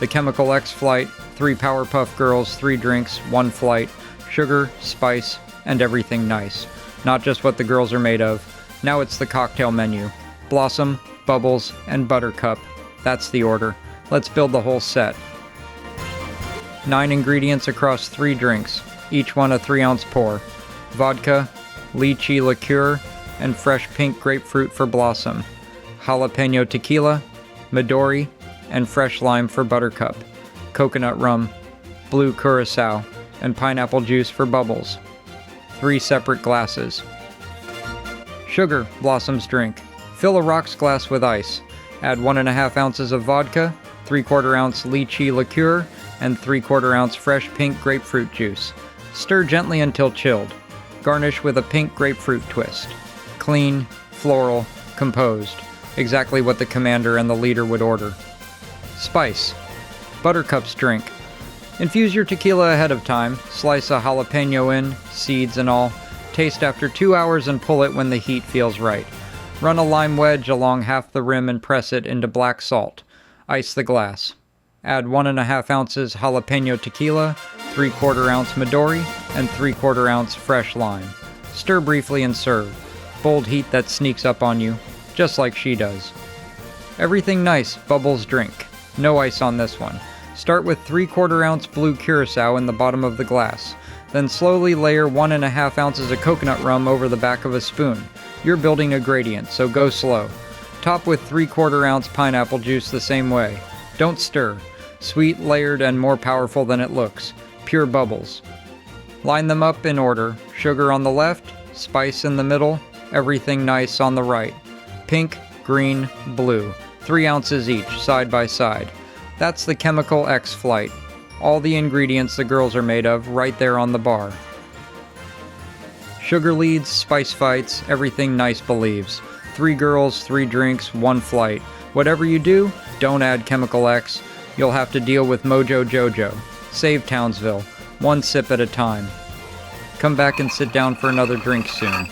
The Chemical X flight, 3 Powerpuff Girls, 3 drinks, 1 flight, sugar, spice, and everything nice. Not just what the girls are made of. Now it's the cocktail menu. Blossom, Bubbles, and Buttercup. That's the order. Let's build the whole set. 9 ingredients across 3 drinks, each one a 3-ounce pour. Vodka, lychee liqueur, and fresh pink grapefruit for Blossom. Jalapeno tequila, Midori, and fresh lime for Buttercup. Coconut rum, blue curacao, and pineapple juice for Bubbles. 3 separate glasses. Sugar, Blossom's drink. Fill a rocks glass with ice. Add 1.5 ounces of vodka, 3/4 ounce lychee liqueur, and 3/4 ounce fresh pink grapefruit juice. Stir gently until chilled. Garnish with a pink grapefruit twist. Clean, floral, composed. Exactly what the commander and the leader would order. Spice. Buttercup's drink. Infuse your tequila ahead of time. Slice a jalapeno in, seeds and all. Taste after 2 hours and pull it when the heat feels right. Run a lime wedge along half the rim and press it into black salt. Ice the glass. Add 1.5 ounces jalapeno tequila, 3/4 ounce Midori, and 3/4 ounce fresh lime. Stir briefly and serve. Bold heat that sneaks up on you, just like she does. Everything nice, Bubbles drink. No ice on this one. Start with 3/4 ounce blue curacao in the bottom of the glass. Then slowly layer 1.5 ounces of coconut rum over the back of a spoon. You're building a gradient, so go slow. Top with 3/4 ounce pineapple juice the same way. Don't stir. Sweet, layered, and more powerful than it looks. Pure Bubbles. Line them up in order. Sugar on the left, spice in the middle, everything nice on the right. Pink, green, blue. 3 ounces each, side by side. That's the Chemical X flight. All the ingredients the girls are made of right there on the bar. Sugar leads, spice fights, everything nice believes. 3 girls, 3 drinks, 1 flight. Whatever you do, don't add Chemical X. You'll have to deal with Mojo Jojo. Save Townsville, 1 sip at a time. Come back and sit down for another drink soon.